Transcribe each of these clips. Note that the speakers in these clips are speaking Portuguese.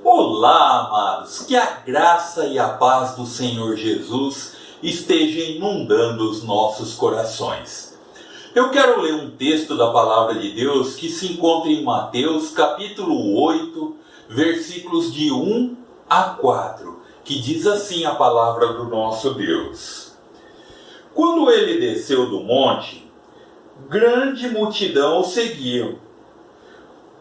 Olá, amados, que a graça e a paz do Senhor Jesus esteja inundando os nossos corações. Eu quero ler um texto da Palavra de Deus que se encontra em Mateus capítulo 8, versículos de 1 a 4, que diz assim a palavra do nosso Deus. Quando ele desceu do monte, grande multidão o seguiam.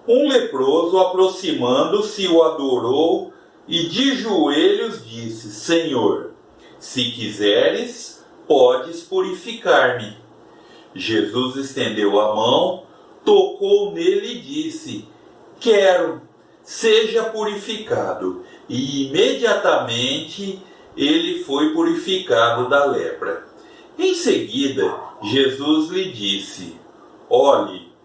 Um leproso, aproximando-se, o adorou e de joelhos disse: Senhor, se quiseres, podes purificar-me. Jesus estendeu a mão, tocou nele e disse: Quero, seja purificado. E imediatamente ele foi purificado da lepra. Em seguida, Jesus lhe disse: Olhe,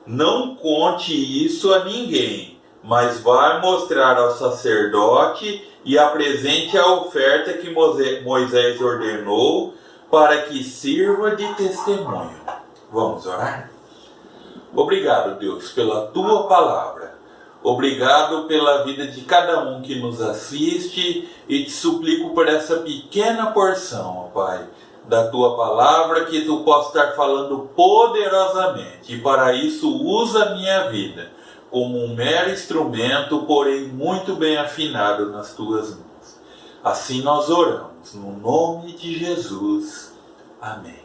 não conte isso a ninguém, mas vá mostrar ao sacerdote e apresente a oferta que Moisés ordenou para que sirva de testemunho. Vamos orar? Obrigado, Deus, pela Tua palavra. Obrigado pela vida de cada um que nos assiste e te suplico por essa pequena porção, ó Pai, da Tua palavra, que Tu possa estar falando poderosamente. E para isso usa a minha vida como um mero instrumento, porém muito bem afinado nas Tuas mãos. Assim nós oramos, no nome de Jesus. Amém.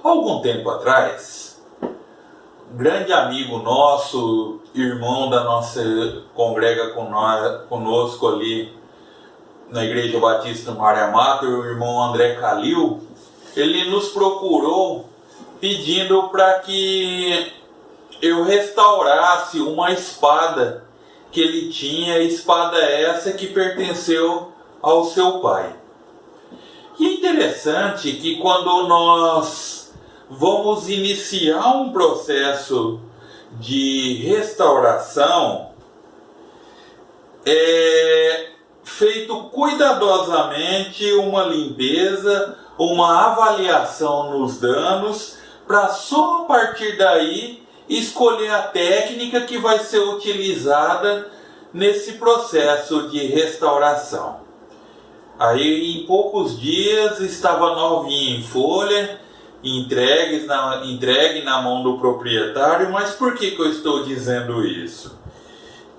Algum tempo atrás, um grande amigo nosso, irmão da nossa, congrega conosco ali na Igreja Batista Maria Mater, o irmão André Calil, ele nos procurou pedindo para que eu restaurasse uma espada que ele tinha, espada essa que pertenceu ao seu pai. E é interessante que quando nós vamos iniciar um processo de restauração, feito cuidadosamente uma limpeza, uma avaliação nos danos, para só a partir daí escolher a técnica que vai ser utilizada nesse processo de restauração. Aí em poucos dias estava novinha em folha, entregue na mão do proprietário. Mas por que eu estou dizendo isso?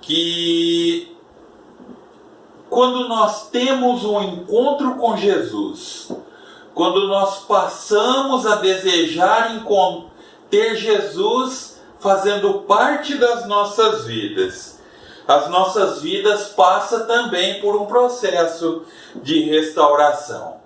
Que quando nós temos um encontro com Jesus, quando nós passamos a desejar ter Jesus fazendo parte das nossas vidas, as nossas vidas passam também por um processo de restauração.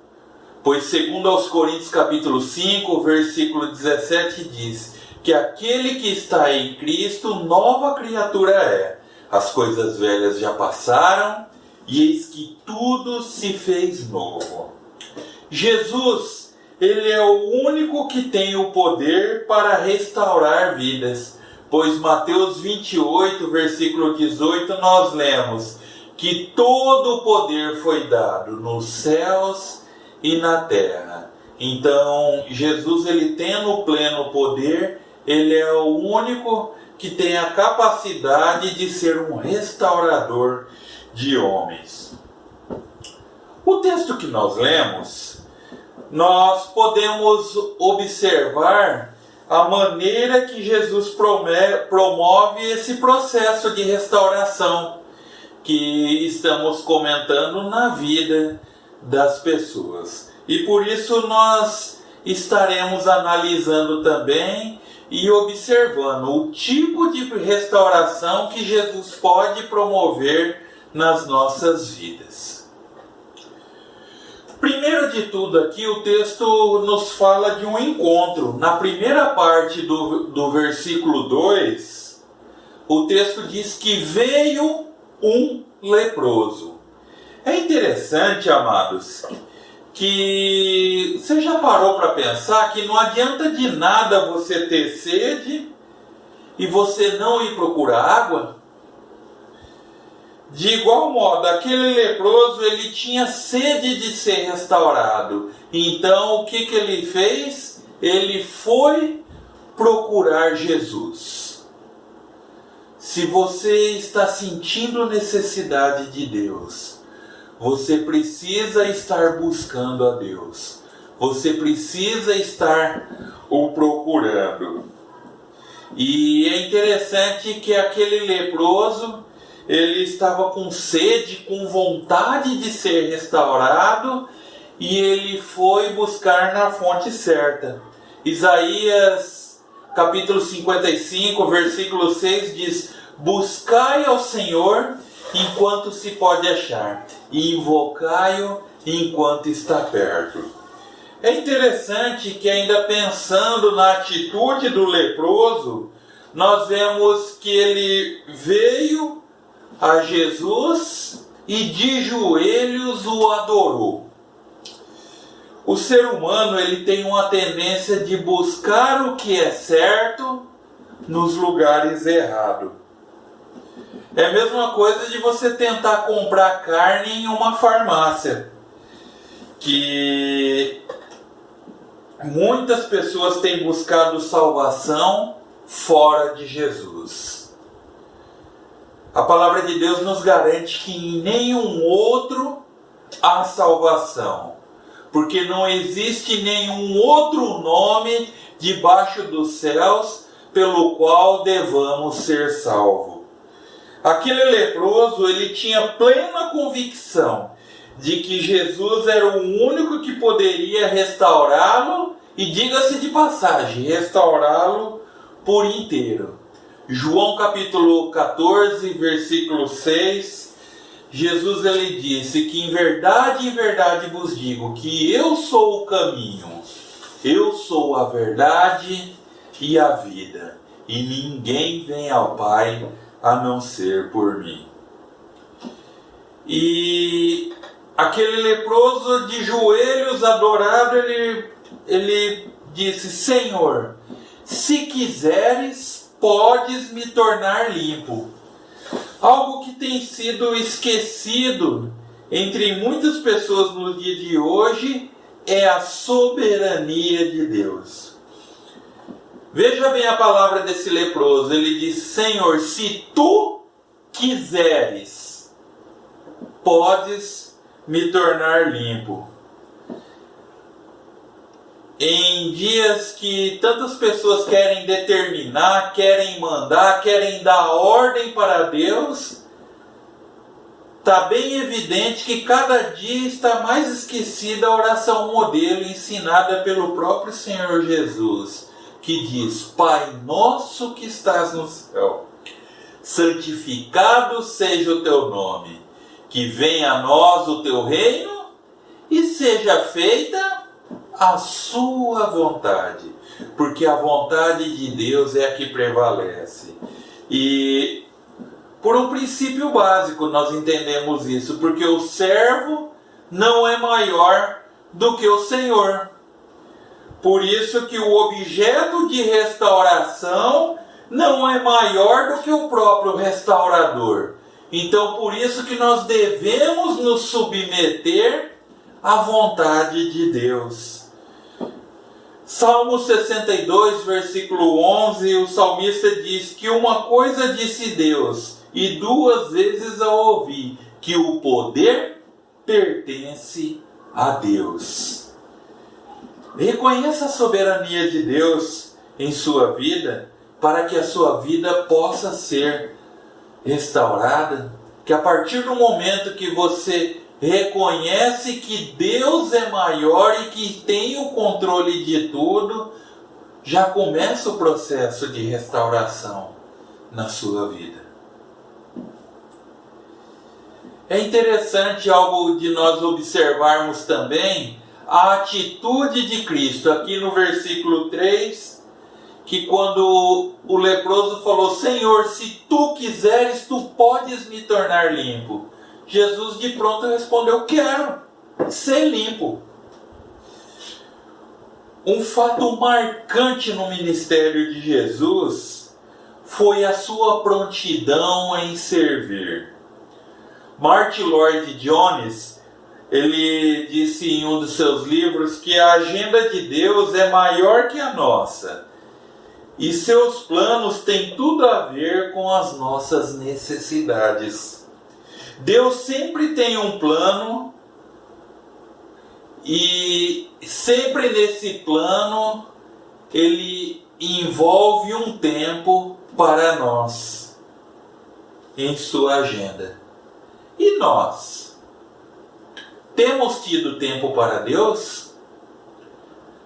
Pois segundo aos Coríntios capítulo 5, versículo 17 diz que aquele que está em Cristo, nova criatura é. As coisas velhas já passaram, e eis que tudo se fez novo. Jesus, Ele é o único que tem o poder para restaurar vidas. Pois Mateus 28, versículo 18, nós lemos que todo o poder foi dado nos céus e na terra. Então, Jesus, Ele tendo o pleno poder, Ele é o único que tem a capacidade de ser um restaurador de homens. O texto que nós lemos, nós podemos observar a maneira que Jesus promove esse processo de restauração que estamos comentando na vida das pessoas. E por isso nós estaremos analisando também e observando o tipo de restauração que Jesus pode promover nas nossas vidas. Primeiro de tudo aqui, o texto nos fala de um encontro. Na primeira parte do versículo 2, o texto diz que veio um leproso. É interessante, amados, que você já parou para pensar que não adianta de nada você ter sede e você não ir procurar água? De igual modo, aquele leproso, ele tinha sede de ser restaurado. Então, o que ele fez? Ele foi procurar Jesus. Se você está sentindo necessidade de Deus, você precisa estar buscando a Deus. Você precisa estar o procurando. E é interessante que aquele leproso, ele estava com sede, com vontade de ser restaurado, e ele foi buscar na fonte certa. Isaías capítulo 55, versículo 6 diz: buscai ao Senhor enquanto se pode achar, e invocai-o enquanto está perto. É interessante que, ainda pensando na atitude do leproso, nós vemos que ele veio a Jesus e de joelhos o adorou. O ser humano, ele tem uma tendência de buscar o que é certo nos lugares errados. É a mesma coisa de você tentar comprar carne em uma farmácia, que muitas pessoas têm buscado salvação fora de Jesus. A palavra de Deus nos garante que em nenhum outro há salvação, porque não existe nenhum outro nome debaixo dos céus pelo qual devamos ser salvos. Aquele leproso, ele tinha plena convicção de que Jesus era o único que poderia restaurá-lo, e diga-se de passagem, restaurá-lo por inteiro. João capítulo 14, versículo 6, Jesus ele disse que em verdade vos digo que eu sou o caminho, eu sou a verdade e a vida, e ninguém vem ao Pai a não ser por mim. E aquele leproso de joelhos adorado, ele disse: Senhor, se quiseres, podes me tornar limpo. Algo que tem sido esquecido entre muitas pessoas no dia de hoje é a soberania de Deus. Veja bem a palavra desse leproso. Ele diz: Senhor, se tu quiseres, podes me tornar limpo. Em dias que tantas pessoas querem determinar, querem mandar, querem dar ordem para Deus, está bem evidente que cada dia está mais esquecida a oração modelo ensinada pelo próprio Senhor Jesus, que diz: Pai nosso que estás no céu, santificado seja o teu nome, que venha a nós o teu reino e seja feita a sua vontade, porque a vontade de Deus é a que prevalece. E por um princípio básico nós entendemos isso, porque o servo não é maior do que o Senhor. Por isso que o objeto de restauração não é maior do que o próprio restaurador. Então por isso que nós devemos nos submeter à vontade de Deus. Salmo 62, versículo 11, o salmista diz que uma coisa disse Deus, e duas vezes a ouvi, que o poder pertence a Deus. Reconheça a soberania de Deus em sua vida, para que a sua vida possa ser restaurada, que a partir do momento que você reconhece que Deus é maior e que tem o controle de tudo, já começa o processo de restauração na sua vida. É interessante algo de nós observarmos também a atitude de Cristo. Aqui no versículo 3, que quando o leproso falou: Senhor, se tu quiseres, tu podes me tornar limpo. Jesus de pronto respondeu: quero ser limpo. Um fato marcante no ministério de Jesus foi a sua prontidão em servir. Martin Lloyd-Jones, ele disse em um dos seus livros que a agenda de Deus é maior que a nossa. E seus planos têm tudo a ver com as nossas necessidades. Deus sempre tem um plano e sempre nesse plano ele envolve um tempo para nós em sua agenda. E nós? Temos tido tempo para Deus?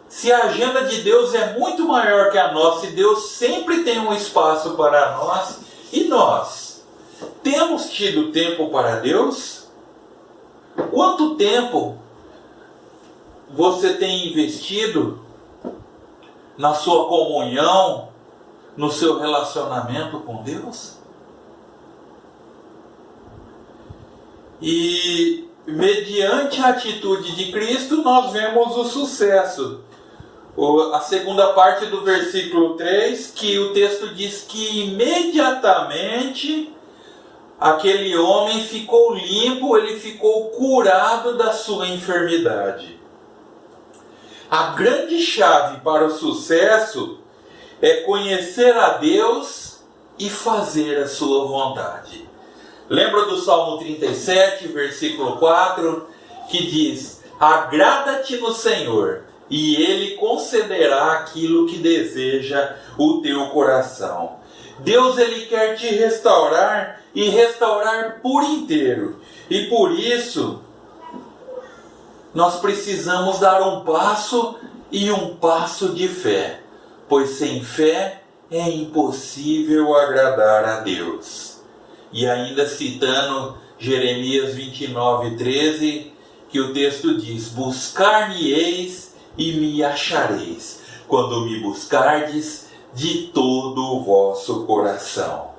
Se a agenda de Deus é muito maior que a nossa e Deus sempre tem um espaço para nós, e nós? Temos tido tempo para Deus? Quanto tempo você tem investido na sua comunhão, no seu relacionamento com Deus? E mediante a atitude de Cristo nós vemos o sucesso. A segunda parte do versículo 3, que o texto diz que imediatamente aquele homem ficou limpo, ele ficou curado da sua enfermidade. A grande chave para o sucesso é conhecer a Deus e fazer a sua vontade. Lembra do Salmo 37, versículo 4, que diz: agrada-te no Senhor, e Ele concederá aquilo que deseja o teu coração. Deus, Ele quer te restaurar e restaurar por inteiro. E por isso, nós precisamos dar um passo e um passo de fé, pois sem fé é impossível agradar a Deus. E ainda citando Jeremias 29:13, que o texto diz: buscar-me-eis e me achareis, quando me buscardes de todo o vosso coração.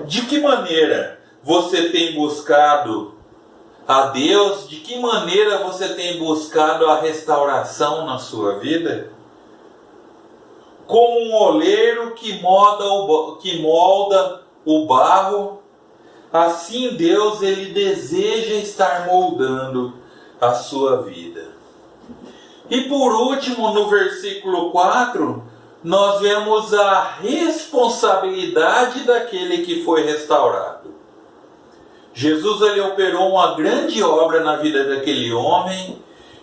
De que maneira você tem buscado a Deus? De que maneira você tem buscado a restauração na sua vida? Como um oleiro que molda o barro, assim Deus, Ele deseja estar moldando a sua vida. E por último, no versículo 4, nós vemos a responsabilidade daquele que foi restaurado. Jesus, ele operou uma grande obra na vida daquele homem.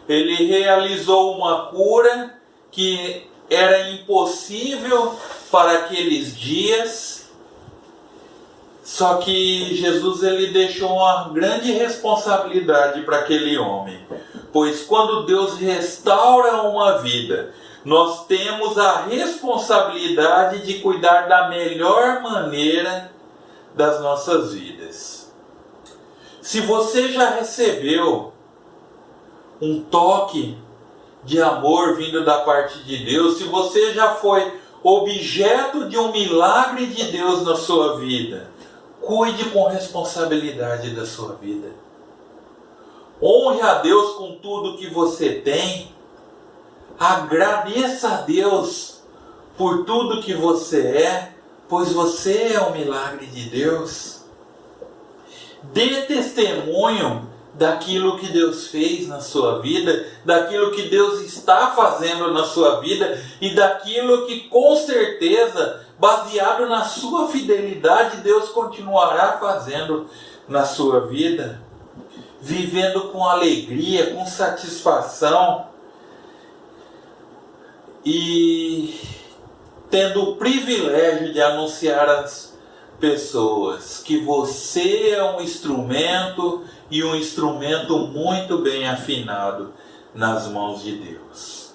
Ele realizou uma cura que era impossível para aqueles dias. Só que Jesus, ele deixou uma grande responsabilidade para aquele homem. Pois quando Deus restaura uma vida, nós temos a responsabilidade de cuidar da melhor maneira das nossas vidas. Se você já recebeu um toque de amor vindo da parte de Deus, se você já foi objeto de um milagre de Deus na sua vida, cuide com responsabilidade da sua vida. Honre a Deus com tudo que você tem. Agradeça a Deus por tudo que você é, pois você é um milagre de Deus. Dê testemunho daquilo que Deus fez na sua vida, daquilo que Deus está fazendo na sua vida e daquilo que com certeza, baseado na sua fidelidade, Deus continuará fazendo na sua vida. Vivendo com alegria, com satisfação e tendo o privilégio de anunciar às pessoas que você é um instrumento e um instrumento muito bem afinado nas mãos de Deus.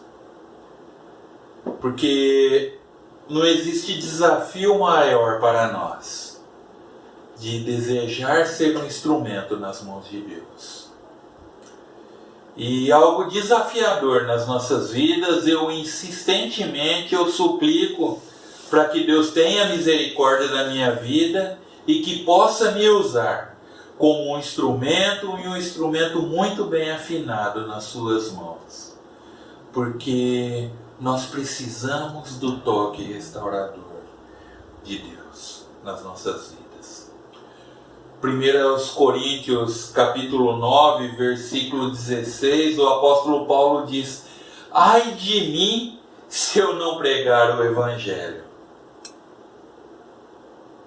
Porque não existe desafio maior para nós de desejar ser um instrumento nas mãos de Deus. E algo desafiador nas nossas vidas, eu insistentemente suplico para que Deus tenha misericórdia da minha vida e que possa me usar como um instrumento e um instrumento muito bem afinado nas suas mãos. Porque nós precisamos do toque restaurador de Deus nas nossas vidas. 1 Coríntios capítulo 9, versículo 16, o apóstolo Paulo diz: ai de mim se eu não pregar o Evangelho?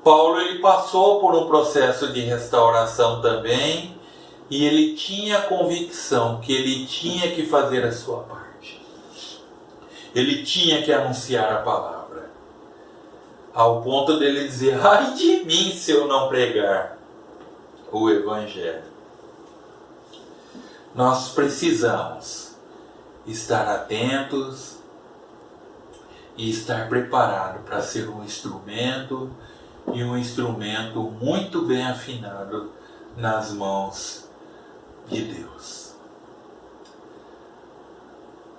Paulo ele passou por um processo de restauração também, e ele tinha a convicção que ele tinha que fazer a sua parte. Ele tinha que anunciar a palavra, ao ponto dele dizer: ai de mim se eu não pregar o Evangelho. Nós precisamos estar atentos e estar preparado para ser um instrumento, e um instrumento muito bem afinado nas mãos de Deus.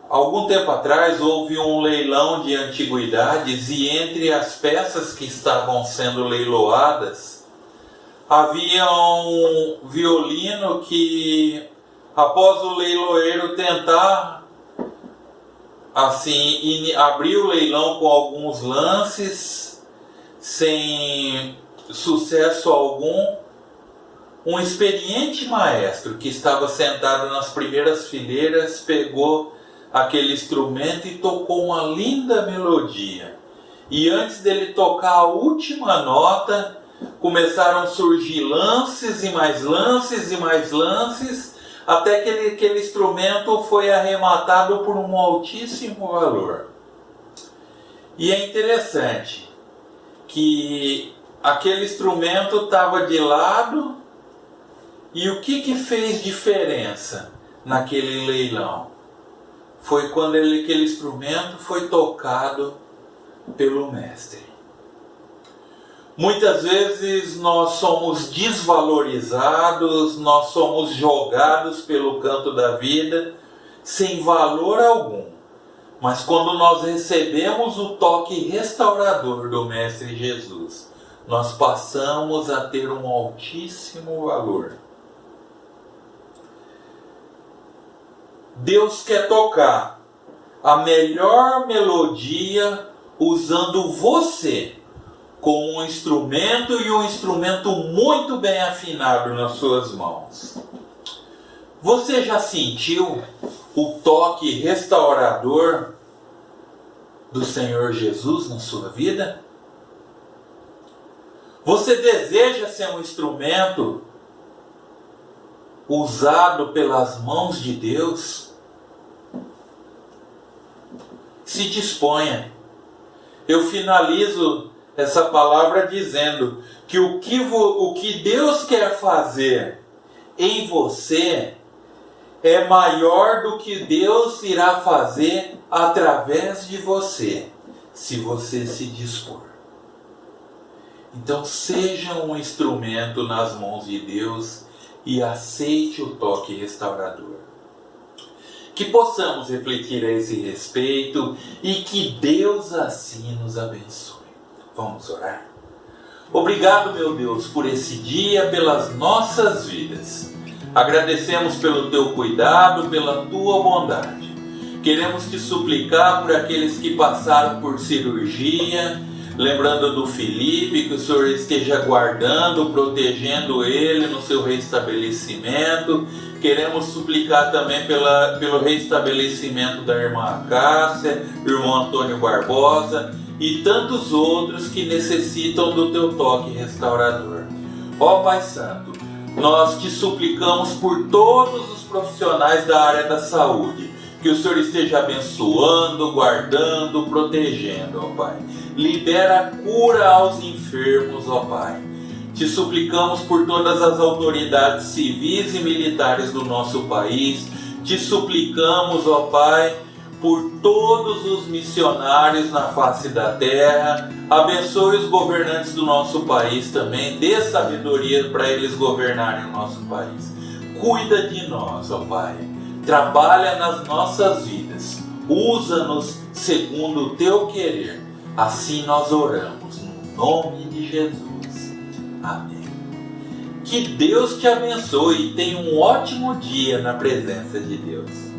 Algum tempo atrás houve um leilão de antiguidades, e entre as peças que estavam sendo leiloadas havia um violino que, após o leiloeiro tentar assim abrir o leilão com alguns lances sem sucesso algum, um experiente maestro que estava sentado nas primeiras fileiras pegou aquele instrumento e tocou uma linda melodia. E antes dele tocar a última nota, começaram a surgir lances e mais lances e mais lances, até que aquele instrumento foi arrematado por um altíssimo valor. E é interessante que aquele instrumento estava de lado, e o que fez diferença naquele leilão? Foi quando aquele instrumento foi tocado pelo mestre. Muitas vezes nós somos desvalorizados, nós somos jogados pelo canto da vida sem valor algum. Mas quando nós recebemos o toque restaurador do Mestre Jesus, nós passamos a ter um altíssimo valor. Deus quer tocar a melhor melodia usando você como um instrumento, e um instrumento muito bem afinado nas suas mãos. Você já sentiu o toque restaurador do Senhor Jesus na sua vida? Você deseja ser um instrumento usado pelas mãos de Deus? Se disponha. Eu finalizo essa palavra dizendo que o que Deus quer fazer em você é maior do que Deus irá fazer através de você, se você se dispor. Então seja um instrumento nas mãos de Deus e aceite o toque restaurador. Que possamos refletir a esse respeito e que Deus assim nos abençoe. Vamos orar? Obrigado, meu Deus, por esse dia, pelas nossas vidas. Agradecemos pelo teu cuidado, pela tua bondade. Queremos te suplicar por aqueles que passaram por cirurgia, lembrando do Felipe, que o Senhor esteja guardando, protegendo ele no seu restabelecimento. Queremos suplicar também pelo restabelecimento da irmã Cássia, do irmão Antônio Barbosa e tantos outros que necessitam do teu toque restaurador. Ó Pai Santo, nós te suplicamos por todos os profissionais da área da saúde, que o Senhor esteja abençoando, guardando, protegendo, ó Pai. Libera cura aos enfermos, ó Pai. Te suplicamos por todas as autoridades civis e militares do nosso país. Te suplicamos, ó Pai, por todos os missionários na face da terra. Abençoe os governantes do nosso país também. Dê sabedoria para eles governarem o nosso país. Cuida de nós, ó Pai. Trabalha nas nossas vidas. Usa-nos segundo o teu querer. Assim nós oramos, no nome de Jesus. Amém. Que Deus te abençoe e tenha um ótimo dia na presença de Deus.